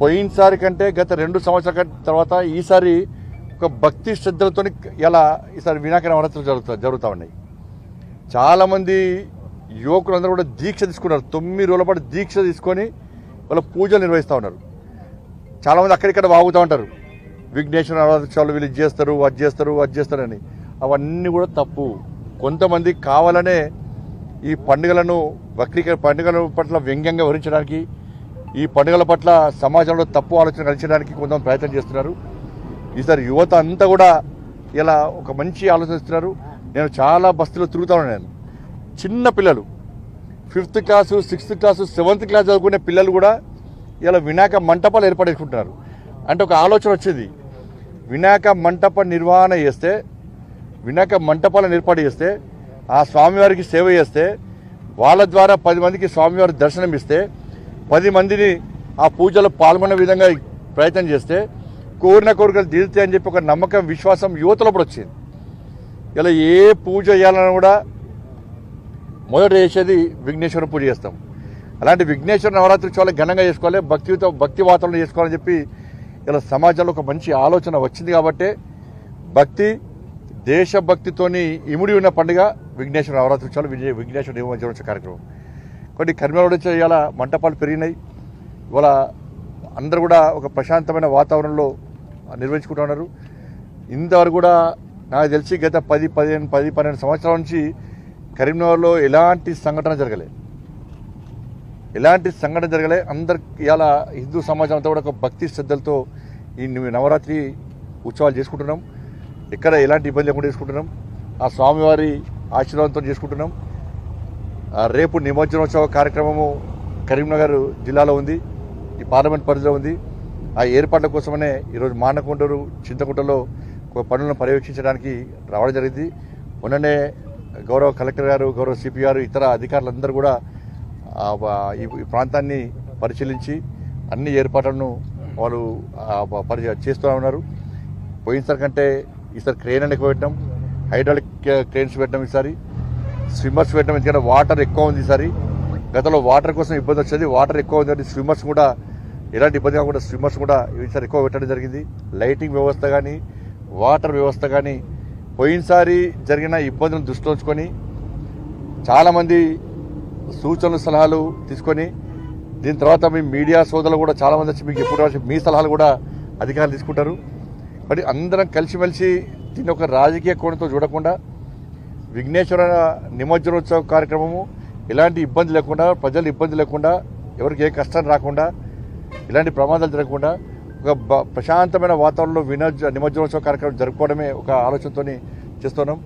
పోయినసారి కంటే గత 2 సంవత్సరాల తర్వాత ఈసారి ఒక భక్తి శ్రద్ధలతో ఇలా ఈసారి వినాయక నవరాత్రులు జరుగుతూ ఉన్నాయి. చాలామంది యువకులందరూ కూడా దీక్ష తీసుకున్నారు. 9 రోజుల పాటు దీక్ష తీసుకొని వాళ్ళ పూజలు నిర్వహిస్తూ ఉన్నారు. చాలామంది అక్కడిక్కడ వాగుతూ ఉంటారు, విఘ్నేశ్వర నవరాత్రులు వీళ్ళు అది చేస్తారు అని. అవన్నీ కూడా తప్పు. కొంతమంది కావాలనే ఈ పండుగల పట్ల వ్యంగ్యంగా వివరించడానికి, ఈ పండుగల పట్ల సమాజంలో తప్పు ఆలోచన కలిగించడానికి కొంతమంది ప్రయత్నం చేస్తున్నారు. ఈసారి యువత అంతా కూడా ఇలా ఒక మంచి ఆలోచన ఇస్తున్నారు. నేను చాలా బస్తీలో తిరుగుతా ఉన్నాను. చిన్న పిల్లలు 5th class 6th class 7th class చదువుకునే పిల్లలు కూడా ఇలా వినాయక మంటపాలు ఏర్పాటు చేసుకుంటున్నారు. అంటే ఒక ఆలోచన వచ్చేది, వినాయక మంటప నిర్వహణ చేస్తే, వినాయక మంటపాలను ఏర్పాటు చేస్తే, ఆ స్వామివారికి సేవ చేస్తే, వాళ్ళ ద్వారా 10 మందికి స్వామివారి దర్శనం ఇస్తే, 10 మందిని ఆ పూజలో పాల్గొనే విధంగా ప్రయత్నం చేస్తే కోరిన కోరికలు తీరుతాయి అని చెప్పి ఒక నమ్మకం, విశ్వాసం యువతలో కూడా వచ్చింది. ఇలా ఏ పూజ చేయాలన్నా కూడా మొదట చేసేది విఘ్నేశ్వర పూజ చేస్తాం. అలాంటి విఘ్నేశ్వర నవరాత్రి చాలా ఘనంగా చేసుకోవాలి, భక్తి వాతావరణం చేసుకోవాలని చెప్పి ఇలా సమాజంలో ఒక మంచి ఆలోచన వచ్చింది. కాబట్టి దేశభక్తితోని ఇముడి ఉన్న పండుగ విఘ్నేశ్వర నవరాత్రి ఉత్సవాలు, విఘ్నేశ్వర నిమజ్జనోత్సవ కార్యక్రమం. కొన్ని కర్మలు ఇవాళ మంటపాలు పెరిగినాయి. ఇవాళ అందరూ కూడా ఒక ప్రశాంతమైన వాతావరణంలో నిర్వహించుకుంటూ ఉన్నారు. ఇంతవరకు కూడా నాకు తెలిసి గత 10-12 సంవత్సరాల నుంచి కరీంనగర్లో ఎలాంటి సంఘటన జరగలే. అందరు ఇవాళ హిందూ సమాజం అంతా కూడా ఒక భక్తి శ్రద్ధలతో ఈ నవరాత్రి ఉత్సవాలు చేసుకుంటున్నాం. ఎక్కడ ఎలాంటి ఇబ్బంది లేకుండా చేసుకుంటున్నాం. ఆ స్వామివారి ఆశీర్వాదంతో చేసుకుంటున్నాం. రేపు నిమజ్జనోత్సవ కార్యక్రమము కరీంనగర్ జిల్లాలో ఉంది, ఈ పార్లమెంట్ పరిధిలో ఉంది. ఆ ఏర్పాట్ల కోసమనే ఈరోజు మానకొండూరు, చింతకుంటలో పనులను పర్యవేక్షించడానికి రావడం జరిగింది. మొన్ననే గౌరవ కలెక్టర్ గారు, గౌరవ సిపి గారు, ఇతర అధికారులందరూ కూడా ఈ ప్రాంతాన్ని పరిశీలించి అన్ని ఏర్పాట్లను వాళ్ళు చేస్తూ ఉన్నారు. పోయినసారి కంటే ఈసారి క్రెయిన్ ఎక్కువ పెట్టడం, హైడ్రాలిక్ క్రెయిన్స్ పెట్టడం, ఈసారి స్విమ్మర్స్ పెట్టడం. ఎందుకంటే వాటర్ ఎక్కువ ఉంది ఈసారి. గతంలో వాటర్ కోసం ఇబ్బంది వచ్చేది, వాటర్ ఎక్కువ ఉంది. స్విమ్మర్స్ కూడా ఎలాంటి ఇబ్బంది కాకుండా స్విమ్మర్స్ కూడా ఈసారి ఎక్కువ పెట్టడం జరిగింది. లైటింగ్ వ్యవస్థ కానీ, వాటర్ వ్యవస్థ కానీ పోయినసారి జరిగిన ఇబ్బందులను దృష్టిలో ఉంచుకొని చాలామంది సూచనలు, సలహాలు తీసుకొని, దీని తర్వాత మీ మీడియా సోదరులు కూడా చాలామంది వచ్చి మీకు ఎప్పుడు మీ సలహాలు కూడా అధికారులు తీసుకుంటారు. మరి అందరం కలిసిమెలిసి దీన్ని ఒక రాజకీయ కోణంతో చూడకుండా విఘ్నేశ్వర నిమజ్జనోత్సవ కార్యక్రమము ఎలాంటి ఇబ్బంది లేకుండా, ప్రజలు ఇబ్బంది లేకుండా, ఎవరికి ఏ కష్టం రాకుండా, ఇలాంటి ప్రమాదాలు జరగకుండా ఒక ప్రశాంతమైన వాతావరణంలో నిమజ్జనోత్సవ కార్యక్రమం జరుపుకోవడమే ఒక ఆలోచనతో చేస్తున్నాం.